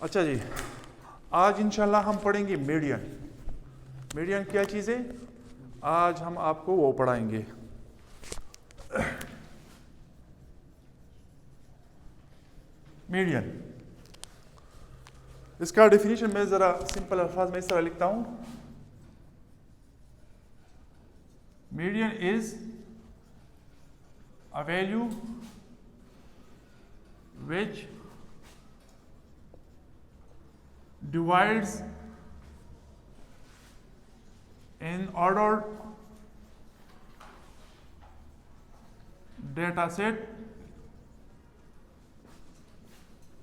अच्छा जी, आज इंशाल्लाह हम पढ़ेंगे मीडियन। मीडियन क्या चीज़ है? आज हम आपको वो पढ़ाएंगे। मीडियन, इसका डेफिनेशन मैं ज़रा सिंपल अल्फाज में इस तरह लिखता हूँ। Median is a value which divides an ordered data set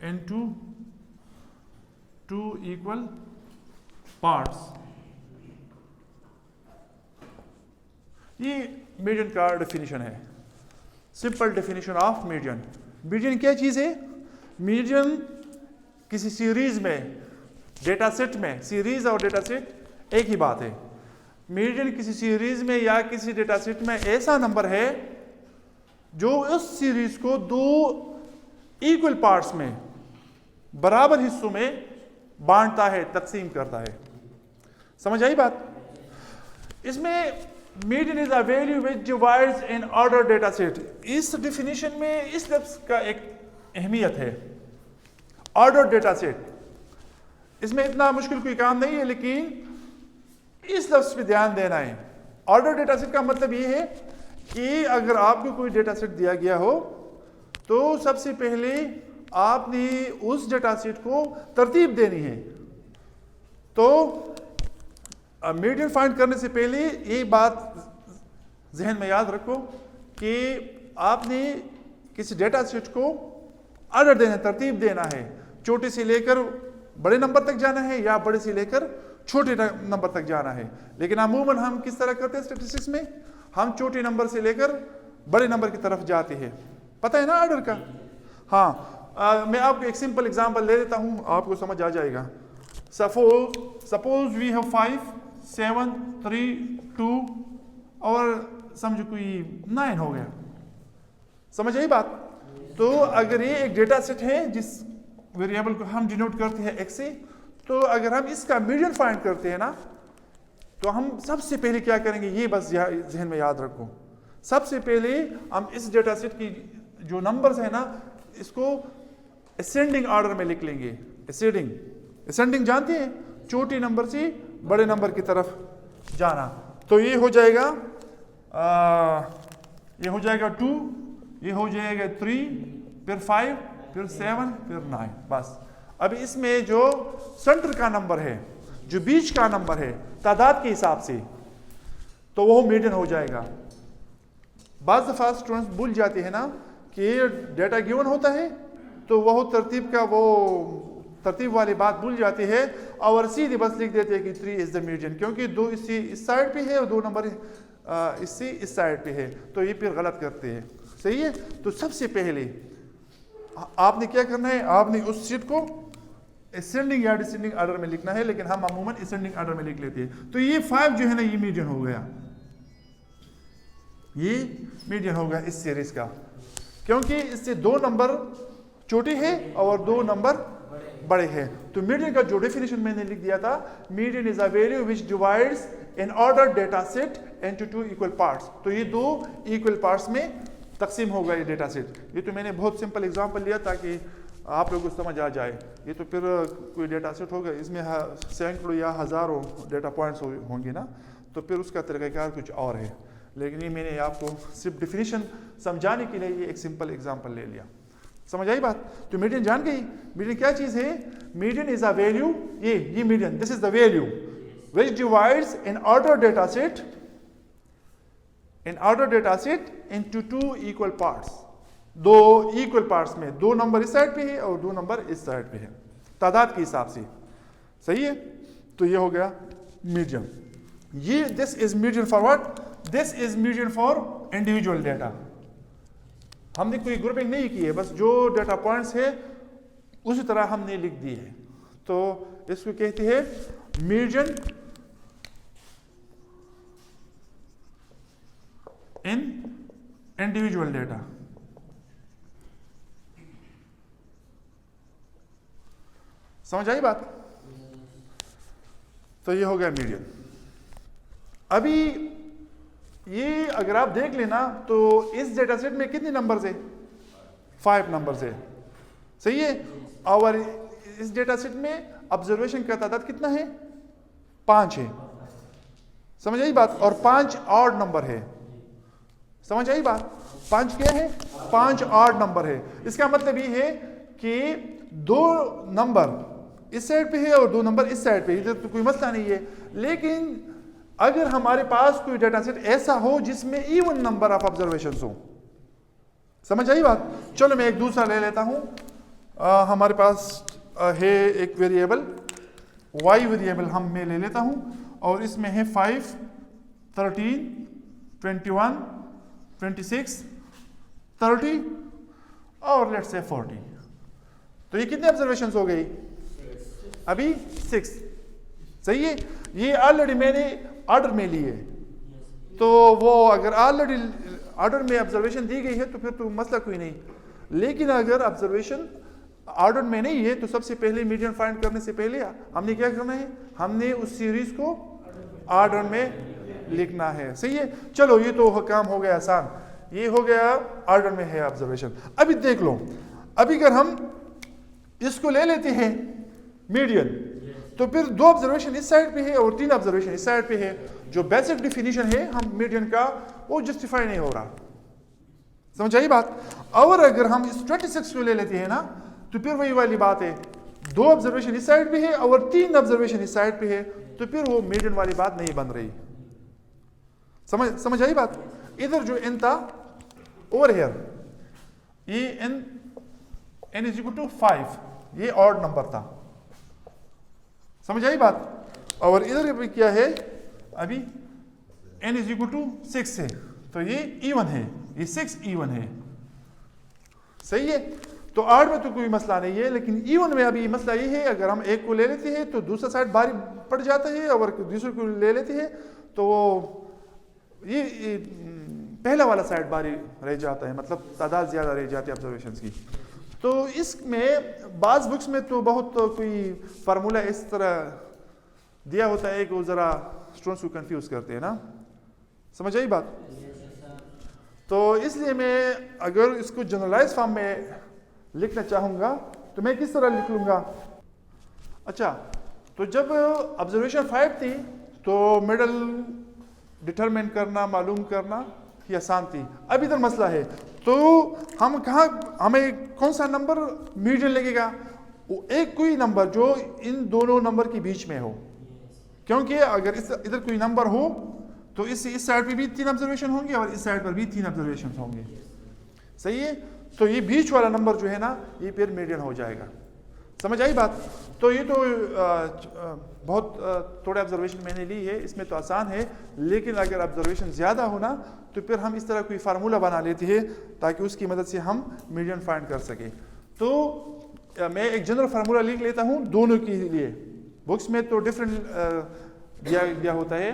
into two equal parts। ये मीडियन का डेफिनेशन है, simple definition of median. Median क्या चीज़ है? मीडियन किसी सीरीज में, डेटा सेट में, सीरीज और डेटा सेट एक ही बात है। मीडियन किसी सीरीज में या किसी डेटा सेट में ऐसा नंबर है जो उस सीरीज को दो इक्वल पार्ट्स में, बराबर हिस्सों में बांटता है, तकसीम करता है। समझ आई बात? इसमें median is a value which divides an order data set. इस डिफिनीशन में इस लफ्ज का एक अहमियत है, ऑर्डर डेटा सेट। इसमें इतना मुश्किल कोई काम नहीं है, लेकिन इस लफ्ज पे ध्यान देना है। ऑर्डर डेटा सेट का मतलब ये है कि अगर आपको कोई डेटा सेट दिया गया हो तो सबसे पहले आपने उस डेटा सेट को तरतीब देनी है। तो मीडियन फाइंड करने से पहले ये बात जहन में याद रखो कि आपने किसी डेटा सेट को ऑर्डर देना, तरतीब देना है। छोटे से लेकर बड़े नंबर तक जाना है या बड़े से लेकर छोटे नंबर तक जाना है। लेकिन अमूमन हम किस तरह करते हैं स्टैटिस्टिक्स में? हम छोटे नंबर से लेकर बड़े नंबर की तरफ जाते हैं। पता है ना ऑर्डर का? हाँ, मैं आपको एक सिंपल एग्जांपल ले देता हूँ, आपको समझ आ जाएगा। सपोज वी हैव 5 7 3 2 और समझो कोई 9 हो गया। समझ आई बात? तो अगर ये एक डेटा सेट है जिस वेरिएबल को हम डिनोट करते हैं x से, तो अगर हम इसका मीडियन फाइंड करते हैं ना, तो हम सबसे पहले क्या करेंगे, ये बस जहन में याद रखो। सबसे पहले हम इस डेटा सेट की जो नंबर्स है ना, इसको असेंडिंग ऑर्डर में लिख लेंगे। असेंडिंग जानते हैं? छोटे नंबर से बड़े नंबर की तरफ जाना। तो ये हो जाएगा 2, ये हो जाएगा 3, फिर 5, फिर 7, फिर 9। बस अब इसमें जो सेंटर का नंबर है, जो बीच का नंबर है तादाद के हिसाब से, तो वो मीडियन हो जाएगा। बाज़ दफ़ा स्टूडेंट्स भूल जाते हैं ना कि डेटा गिवन होता है तो वह तरतीब वाली बात भूल जाती है और सीधे बस लिख देते हैं कि 3 इज द मीडियन, क्योंकि 2 इस साइड पे है और 2 नंबर इससे इस साइड पे है, तो ये फिर गलत करते हैं। सही है? तो सबसे पहले आपने क्या करना है, आपने उस सीट को असेंडिंग या डिसेंडिंग ऑर्डर में लिखना है, लेकिन हम अमूमन असेंडिंग ऑर्डर में लिख लेते हैं। तो ये 5 जो है ना, ये मीडियन हो गया, ये मीडियन होगा इस सीरीज का, क्योंकि इससे 2 नंबर छोटे हैं और 2 नंबर बड़े हैं। तो मीडियन का जो डेफिनेशन मैंने लिख दिया था, median is a value which divides an order data set into 2 equal parts. तो ये 2 इक्वल पार्ट्स में तकसीम होगा ये डेटा सेट। ये तो मैंने बहुत सिंपल एग्जांपल लिया ताकि आप लोगों को समझ आ जाए। ये तो फिर कोई डेटा सेट होगा, इसमें सैकड़ों या हज़ारों डेटा पॉइंट्स होंगे ना, तो फिर उसका तरीक़ाकार कुछ और है। लेकिन ये मैंने आपको सिर्फ डेफिनेशन समझाने के लिए ये एक सिंपल एग्जांपल ले लिया। समझ आई बात? तो मीडियन जान गई? मीडियन क्या चीज़ है? मीडियन इज अ वैल्यू, ये median, this is the value which divides an order data set into 2 equal parts. 2 equal parts में 2 नंबर इस साइड पे है और 2 नंबर इस साइड पे है, तादाद के हिसाब से। सही है? तो ये हो गया मीडियन। ये this is median for what? This is median for individual data. हमने कोई ग्रुपिंग नहीं की है, बस जो डेटा पॉइंट्स है उसी तरह हमने लिख दी है। तो इसको कहते हैं मीडियन इन इंडिविजुअल डेटा। समझ आई बात? तो ये हो गया मीडियन। अभी ये अगर आप देख लेना तो इस डेटा सेट में कितने नंबर्स है? 5 नंबर्स है, सही है। और इस डेटा सेट में ऑब्जर्वेशन का तादाद कितना है? 5 है, समझ आई बात? और 5 ऑड नंबर है, समझ आई बात? 5 क्या है? 5 ऑड नंबर है। इसका मतलब ये है कि 2 नंबर इस साइड पे है और 2 नंबर इस साइड पे, इधर तो कोई मसला नहीं है। लेकिन अगर हमारे पास कोई डाटा सेट ऐसा हो जिसमें इवन नंबर ऑफ ऑब्जर्वेशंस हो, समझ आई बात? चलो मैं एक दूसरा ले लेता हूं। हमारे पास है एक वेरिएबल y वेरिएबल मैं ले लेता हूं और इसमें है 5, 13, 21, 26, 30 और लेट्स से 40। तो ये कितने ऑब्जर्वेशंस हो गई? अभी 6, सही है। ये ऑलरेडी मैंने ऑर्डर में ली है, तो वो अगर ऑलरेडी ऑर्डर में ऑब्जर्वेशन दी गई है तो फिर तो मसला कोई नहीं। लेकिन अगर ऑब्जर्वेशन ऑर्डर में नहीं है तो सबसे पहले मीडियन फाइंड करने से पहले हमने क्या करना है? हमने उस सीरीज को ऑर्डर में लिखना है, सही है। चलो ये तो काम हो गया आसान, ये हो गया ऑर्डर में है ऑब्जर्वेशन। अभी देख लो, अभी अगर हम इसको ले लेते हैं मीडियन, तो फिर 2 ऑब्जर्वेशन इस साइड पे है और 3 ऑब्जर्वेशन इस साइड पे है। जो बेसिक डिफिनीशन है हम मीडियन का, वो जस्टिफाई नहीं हो रहा, समझ आई बात? और अगर हम इस 26 को ले लेते हैं ना, तो फिर वही वाली बात है, 2 ऑब्जर्वेशन इस साइड पे है और 3 ऑब्जर्वेशन इस साइड पे है, तो फिर वो मीडियन वाली बात नहीं बन रही। समझ आई बात? इधर जो n था ओवर हियर, ये n इज इक्वल टू 5, ये ऑड नंबर था, समझ आई बात? और इधर भी क्या है? अभी n इज इक्वल टू 6 है, तो ये इवन है, ये 6 इवन है, सही है। तो ऑड में तो कोई मसला नहीं है, लेकिन इवन में अभी मसला ये है, अगर हम एक को ले लेते हैं तो दूसरा साइड भारी पड़ जाता है, और दूसरे को ले लेते हैं तो ये पहला वाला साइड भारी रह जाता है, मतलब तादाद ज्यादा रह जाती है ऑब्जर्वेशंस की। तो इसमें बाज बुक्स में तो बहुत कोई फार्मूला इस तरह दिया होता है कि वो ज़रा स्टूडेंट्स को कंफ्यूज करते हैं ना, समझ आई बात? तो इसलिए मैं अगर इसको जनरलाइज फॉर्म में लिखना चाहूँगा तो मैं किस तरह लिख लूँगा? अच्छा, तो जब ऑब्जर्वेशन 5 थी तो मिडल डिटरमिन करना, मालूम करना ये आसान थी। अब इधर मसला है, तो हम हमें कौन सा नंबर मीडियन लगेगा? वो एक कोई नंबर जो इन दोनों नंबर के बीच में हो, क्योंकि अगर इधर कोई नंबर हो तो इस साइड पे भी 3 ऑब्जर्वेशन होंगे और इस साइड पर भी 3 ऑब्जर्वेशन होंगे, सही है। तो ये बीच वाला नंबर जो है ना, ये फिर मीडियन हो जाएगा, समझ आई बात? तो ये तो बहुत थोड़े ऑब्जर्वेशन मैंने ली है, इसमें तो आसान है। लेकिन अगर ऑब्जर्वेशन ज़्यादा हो ना तो फिर हम इस तरह कोई फार्मूला बना लेते हैं ताकि उसकी मदद से हम मीडियन फाइंड कर सकें। तो मैं एक जनरल फार्मूला लिख लेता हूँ दोनों के लिए। बुक्स में तो डिफरेंट दिया गया होता है,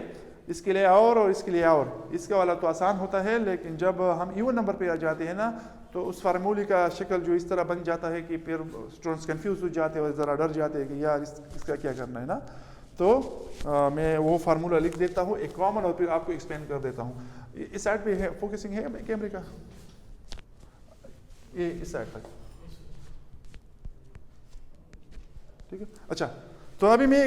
इसके लिए और इसके लिए और, इसका वाला तो आसान होता है। लेकिन जब हम इवन नंबर पे आ जाते हैं ना, तो उस फार्मूले का शक्ल जो इस तरह बन जाता है कि फिर स्टूडेंट्स कंफ्यूज हो जाते हैं और ज़रा डर जाते हैं कि यार इसका क्या करना है ना। तो मैं वो फार्मूला लिख देता हूँ एक कॉमन, और फिर आपको एक्सप्लेन कर देता हूँ। इस साइड पे है फोकसिंग है कैमरे का, ये इस साइड तक, ठीक है। अच्छा, तो अभी मैं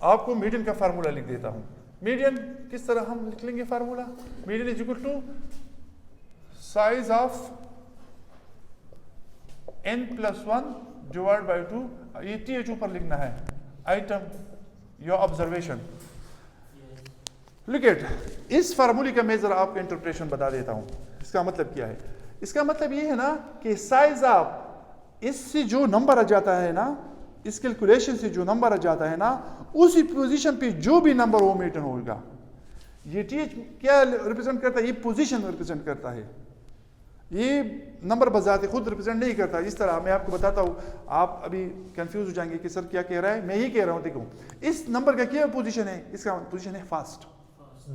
आपको मीडियन का फार्मूला लिख देता हूँ। मीडियन किस तरह हम लिख लेंगे formula? Median is equal to size of n+1 divide by 2, ये TH ऊपर लिखना है, item your observation. Look at, इस फार्मूले का मैं जरा आपको इंटरप्रेशन बता देता हूँ। इसका मतलब क्या है? इसका मतलब ये है ना कि साइज ऑफ, इससे जो नंबर आ जाता है ना, इस कैलकुलेशन से जो नंबर आ जाता है ना, उसी पोजीशन पे जो भी नंबर वो मीडियन होगा। ये TH क्या रिप्रेजेंट करता है? ये पोजीशन रिप्रेजेंट करता है, ये नंबर बजाते खुद रिप्रेजेंट नहीं करता। इस तरह मैं आपको बताता हूँ, आप अभी कंफ्यूज हो जाएंगे कि सर क्या कह रहा है। मैं ही कह रहा हूँ, देखो इस नंबर का क्या पोजीशन है? इसका पोजीशन है फर्स्ट।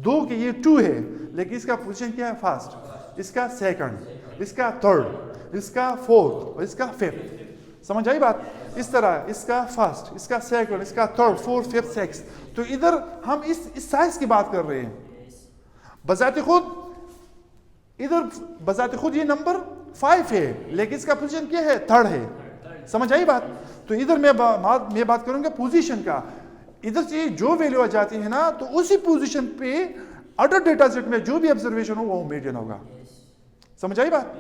2 के ये 2 है, लेकिन इसका पोजीशन क्या है? फर्स्ट। इसका सेकंड, इसका थर्ड, इसका फोर्थ और इसका फिफ्थ। समझ आई बात? इस तरह इसका फर्स्ट, इसका सेकंड, इसका थर्ड, फोर्थ, फिफ्थ, सिक्स। तो इधर हम इस साइज की बात कर रहे हैं। बजाते खुद इधर बजाते खुद ये नंबर 5 है, लेकिन इसका पोजीशन क्या है? थर्ड है। समझ आई बात? तो इधर मैं बात करूंगा पोजीशन का। इधर से जो वैल्यू आ जाती है ना, तो उसी पोजीशन पे अदर डेटा सेट में जो भी ऑब्जर्वेशन हो वो मीडियन होगा। समझ आई बात?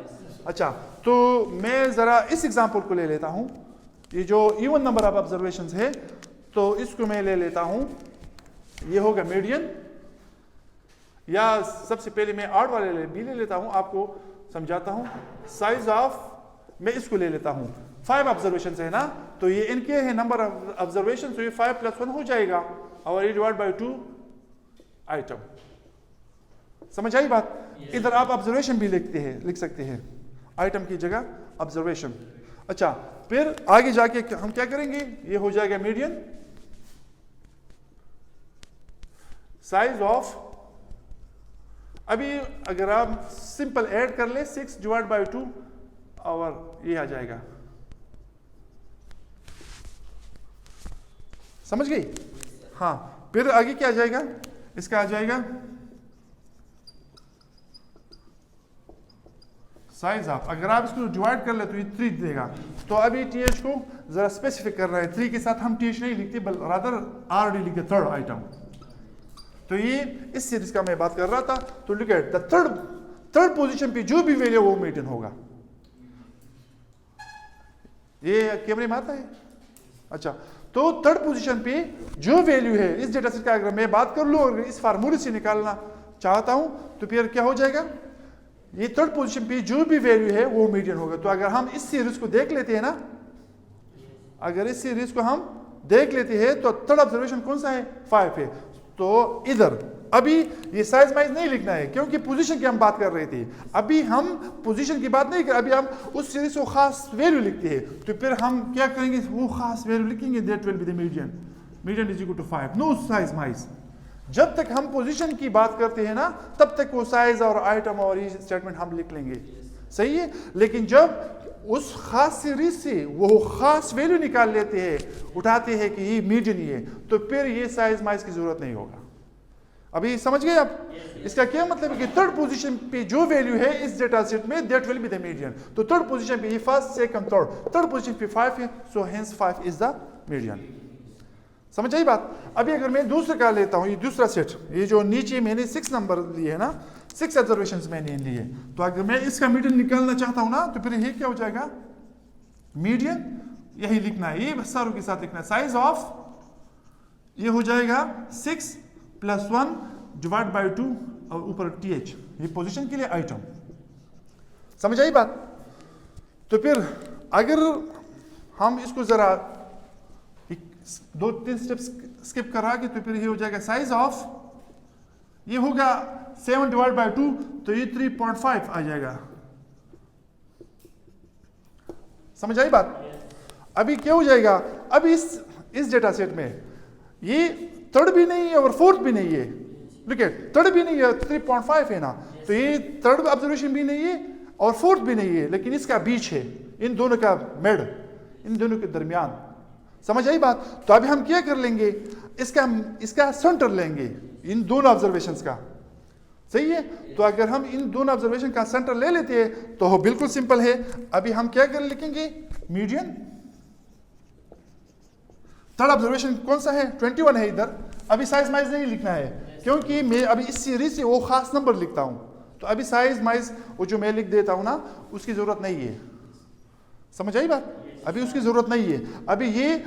अच्छा, तो मैं जरा इस एग्जांपल को ले लेता हूं। ये जो इवन नंबर ऑफ ऑब्जर्वेशंस है, तो इसको मैं ले लेता हूं, ये होगा मीडियन। या सबसे पहले मैं आर्ट वाले बी ले लेता हूं, आपको समझाता हूं। साइज ऑफ मैं इसको ले लेता हूं, 5 ऑब्जर्वेशन है ना, तो ये इनके है नंबर ऑफ ऑब्जर्वेशन, तो ये 5 + 1 हो जाएगा और ये डिवाइड बाय 2 आइटम। समझ आई बात? इधर आप ऑब्जर्वेशन भी लिख सकते हैं आइटम की जगह ऑब्जर्वेशन। अच्छा, फिर आगे जाके हम क्या करेंगे? ये हो जाएगा मीडियन। साइज ऑफ, अभी अगर आप सिंपल ऐड कर ले 6 डिवाइड बाय 2 और ये आ जाएगा। समझ गई? हाँ, फिर आगे क्या आ जाएगा? इसका आ जाएगा साइज ऑफ, अगर आप इसको डिवाइड कर ले तो ये 3 देगा। तो अभी टीएच को जरा स्पेसिफिक कर रहे हैं, 3 के साथ हम टीएच नहीं लिखते, बल्कि रादर आरडी लिखते, थर्ड आइटम। तो ये इस सीरीज का मैं बात कर रहा था। तो look at the third position पे जो भी वैल्यू वो मेंटेन होगा। ये कैमरे में आता है? अच्छा, तो थर्ड पोजीशन पे जो वैल्यू है इस डेटा सेट का, अगर मैं बात कर लूं और इस फार्मूले से निकालना चाहता हूं, तो फिर क्या हो जाएगा? ये थर्ड पोजीशन पे जो भी वैल्यू है वो मीडियन होगा। तो अगर हम इस सीरीज को देख लेते हैं ना, अगर इस सीरीज को हम देख लेते हैं, तो थर्ड ऑब्जर्वेशन कौन सा है? 5 है। तो इधर अभी ये साइज वाइज नहीं लिखना है, क्योंकि पोजीशन की हम बात कर रहे थे। अभी हम पोजीशन की बात नहीं कर, अभी हम उस सीरीज को खास वैल्यू लिखते हैं। तो फिर हम क्या करेंगे? वो खास वैल्यू लिखेंगे, that will be the median. Median is equal to 5, no size wise. जब तक हम पोजीशन की बात करते हैं ना, तब तक वो साइज और आइटम और ये स्टेटमेंट हम लिख लेंगे, सही है। लेकिन जब उस खास सीरीज से वो खास वैल्यू निकाल लेते हैं, उठाते हैं कि ये मीडियन ही है, तो फिर ये साइज माइज की जरूरत नहीं होगा। अभी समझ गए आप? इसका क्या मतलब है कि थर्ड पोजीशन पे जो वैल्यू है इस डेटा सेट में, that will be the median. तो थर्ड पोजीशन पे ये फर्स्ट, सेकंड, थर्ड पोजीशन पे 5 है, so hence 5 is the median. समझ आई बात? अभी अगर मैं दूसरा का लेता हूं, ये दूसरा सेट, ये जो नीचे मैंने 6 नंबर लिए है ना, 6 ऑब्जर्वेशंस मैंने लिए, तो अगर मैं इसका मीडियन निकालना चाहता हूं ना, तो फिर ये क्या हो जाएगा? मीडियन यही लिखना है, ये सारों के साथ लिखना है। साइज ऑफ ये हो जाएगा 6 + 1 डिवाइड बाय 2 और ऊपर टीएच, ये पोजीशन के लिए आइटम। समझ आई बात? तो फिर अगर हम इसको जरा 2-3 स्टेप्स स्किप करा के, तो फिर ये हो जाएगा साइज ऑफ, ये होगा 7 डिवाइड बाय 2, तो ये 3.5 आ जाएगा। समझ आई बात? अभी क्या हो जाएगा? अभी इस डेटा सेट में ये थर्ड भी नहीं है और फोर्थ भी नहीं है। देखिए, थर्ड भी नहीं है, 3.5 है ना, तो ये थर्ड ऑब्जर्वेशन भी नहीं है और फोर्थ भी नहीं है, लेकिन इसका बीच है, इन दोनों का मिड, इन दोनों के दरमियान। समझ आई बात? तो अभी हम क्या कर लेंगे? इसका सेंटर लेंगे इन दोनों ऑब्जर्वेशंस का, सही है। तो अगर हम इन दोनों ऑब्जर्वेशन का सेंटर ले लेते हैं, तो बिल्कुल सिंपल है। अभी हम क्या कर लिखेंगे? मीडियन। थर्ड ऑब्जर्वेशन कौन सा है? 21 है इधर। अभी साइज माइज नहीं लिखना है, क्योंकि मैं अभी इस सीरीज से वो खास नंबर लिखता हूं, तो अभी साइज माइज वो जो मैं लिख देता हूं ना, उसकी जरूरत नहीं है। समझ आई बात? अभी उसकी जरूरत नहीं है। अभी ये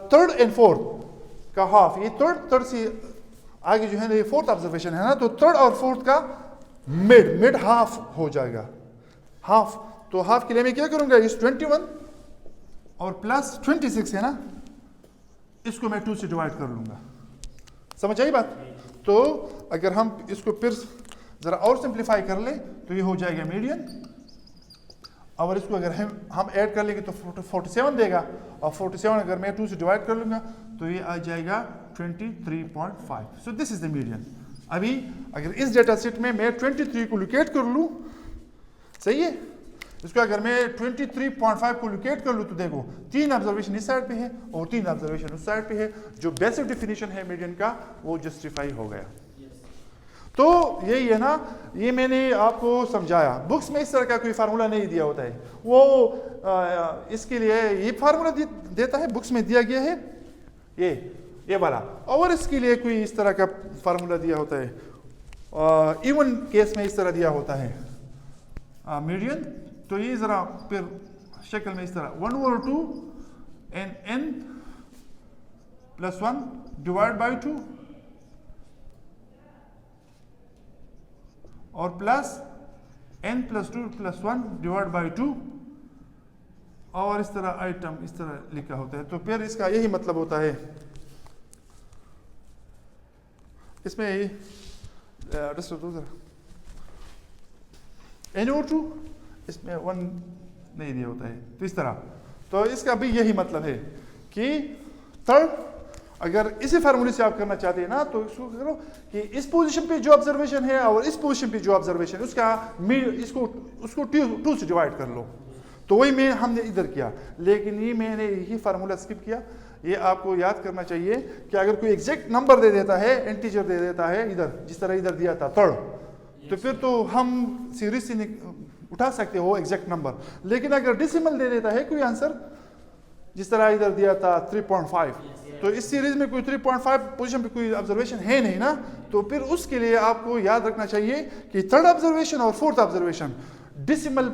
थर्ड एंड फोर्थ का हाफ, ये थर्ड से आगे जो है ना, ये फोर्थ ऑब्जर्वेशन है ना, तो थर्ड और फोर्थ का मिड हाफ हो जाएगा। हाफ, तो हाफ के लिए मैं क्या करूंगा? इस 21 और प्लस 26 है ना, इसको मैं 2 से डिवाइड कर लूंगा। समझ आई बात? तो अगर हम इसको फिर जरा और सिंप्लीफाई कर ले, तो ये हो जाएगा मीडियन। और इसको अगर हम ऐड कर लेंगे तो 47 देगा, और 47 अगर मैं 2 से डिवाइड कर लूंगा तो ये आ जाएगा 23.5। So this is the median. अभी अगर इस डेटा सेट में मैं 23 को लोकेट कर लूं, सही है, इसको अगर मैं 23.5 को लोकेट कर लूँ तो देखो 3 ऑब्जर्वेशन इस साइड पे है और 3 ऑब्जर्वेशन उस साइड पे है, जो बेसिक डेफिनेशन है मीडियन का वो जस्टिफाई हो गया। तो यही है ना, ये मैंने आपको समझाया। बुक्स में इस तरह का कोई फार्मूला नहीं दिया होता है, वो इसके लिए ये फार्मूला देता है, बुक्स में दिया गया है ये वाला, और इसके लिए कोई इस तरह का फार्मूला दिया होता है, इवन केस में इस तरह दिया होता है मीडियन। तो ये जरा फिर शक्ल में इस तरह 1/2 n + 1 डिवाइड बाई 2 और प्लस n + 2 + 1 डिवाइड बाई 2, और इस तरह आइटम इस तरह लिखा होता है। तो फिर इसका यही मतलब होता है, इसमें यही n/2 इसमें 1 नहीं दिया होता है, तो इस तरह। तो इसका भी यही मतलब है कि थर्ड, अगर इसी फार्मूले से आप करना चाहते हैं ना, तो इसको करो कि इस पोजीशन पे जो ऑब्जर्वेशन है और इस पोजीशन पे जो ऑब्जर्वेशन है उसका उसको 2 से डिवाइड कर लो। तो वही हमने इधर किया, लेकिन ये मैंने यही फार्मूला स्किप किया। ये आपको याद करना चाहिए कि अगर कोई एग्जैक्ट नंबर दे देता है, इंटीजर दे देता है इधर, जिस तरह इधर दिया था थर्ड, तो फिर तो हम सीरीज से उठा सकते हो एग्जैक्ट नंबर। लेकिन अगर डेसिमल दे देता है कोई आंसर, जिस तरह इधर दिया था 3.5, तो इस सीरीज में कोई 3.5 पोजीशन पे कोई ऑब्जर्वेशन है नहीं ना, तो फिर उसके लिए आपको याद रखना चाहिए कि थर्ड ऑब्जर्वेशन और फोर्थ ऑब्जर्वेशन डेसिमल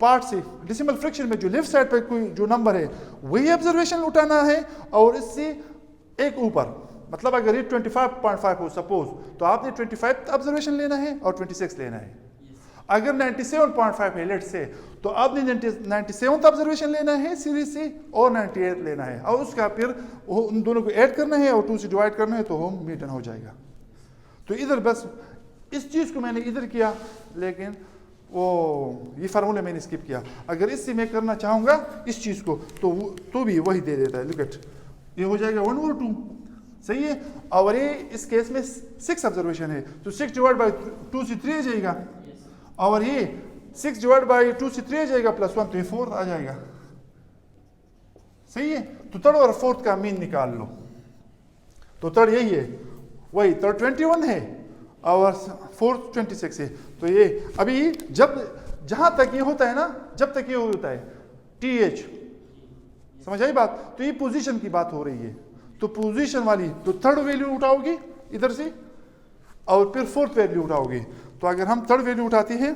पार्ट से, डेसिमल फ्रैक्शन में जो लेफ्ट साइड पे कोई जो नंबर है वही ऑब्जर्वेशन उठाना है, और इससे एक ऊपर, मतलब अगर ये 25.5 हो सपोज, तो आपने 25 ऑब्जर्वेशन लेना है और 26 लेना है। अगर 97.5 है लेट से, तो आपने 97th ऑब्जर्वेशन लेना है सीरीज से और 98 लेना है, और उसका फिर उन दोनों को ऐड करना है और 2 से डिवाइड करना है, तो होम मीडियन हो जाएगा। तो इधर बस इस चीज़ को मैंने इधर किया, लेकिन वो ये फार्मूला मैंने स्किप किया। अगर इससे मैं करना चाहूँगा इस चीज़ को, तो भी वही दे देता है। लुक एट, ये हो जाएगा 1/2, सही है। और ये इस केस में 6 ऑब्जर्वेशन है, तो 6 डिवाइड बाई 2 से 3 आ जाएगा, और ये 6 डिवाइड बाई 2 से 3 आ जाएगा +1, तो ये 4 आ जाएगा, सही है। तो थर्ड और फोर्थ का मीन निकाल लो। तो थर्ड यही है, वही थर्ड 21 है और फोर्थ 26 है। तो ये अभी जहां तक ये होता है ना, जब तक ये होता है TH, समझ आई बात। तो ये पोजीशन की बात हो रही है, तो पोजीशन वाली तो थर्ड वैल्यू उठाओगी इधर से, और फिर फोर्थ वैल्यू उठाओगे। तो अगर हम थर्ड वैल्यू उठाते हैं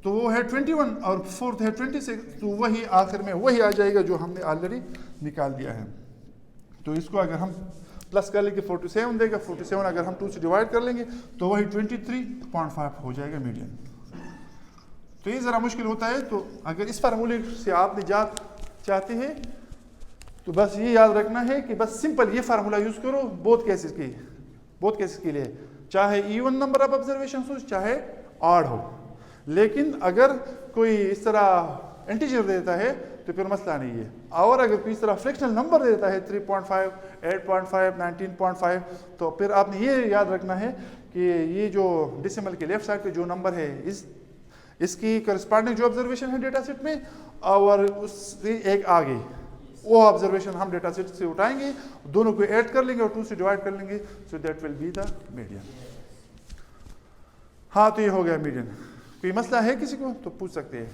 तो वो है 21 और फोर्थ है 26, तो वही आखिर में वही आ जाएगा जो हमने ऑलरेडी निकाल दिया है। तो इसको अगर हम प्लस कर लेंगे 47 देगा, 47 अगर हम 2 से डिवाइड कर लेंगे तो वही 23.5 हो जाएगा मीडियन। तो ये ज़रा मुश्किल होता है, तो अगर इस फार्मूले से आप निजात चाहते हैं तो बस ये याद रखना है कि बस सिंपल ये फार्मूला यूज़ करो बोथ केसेस के लिए, चाहे इवन नंबर ऑफ ऑब्जर्वेशन हो चाहे ऑड हो। लेकिन अगर कोई इस तरह इंटीजर देता है तो फिर मसला नहीं है, और अगर कोई इस तरह फ्रैक्शनल नंबर देता है 3.5, 8.5, 19.5, तो फिर आपने ये याद रखना है कि ये जो डेसिमल के लेफ्ट साइड पे जो नंबर है इसकी करस्पॉन्डिंग जो ऑब्जर्वेशन है डेटा सेट में, और उससे एक आगे वो ऑब्जर्वेशन हम डेटा सेट से उठाएंगे, दोनों को ऐड कर लेंगे और 2 से डिवाइड कर लेंगे, so that will be the median. हाँ, तो ये हो गया मीडियन। कोई मसला है किसी को तो पूछ सकते हैं।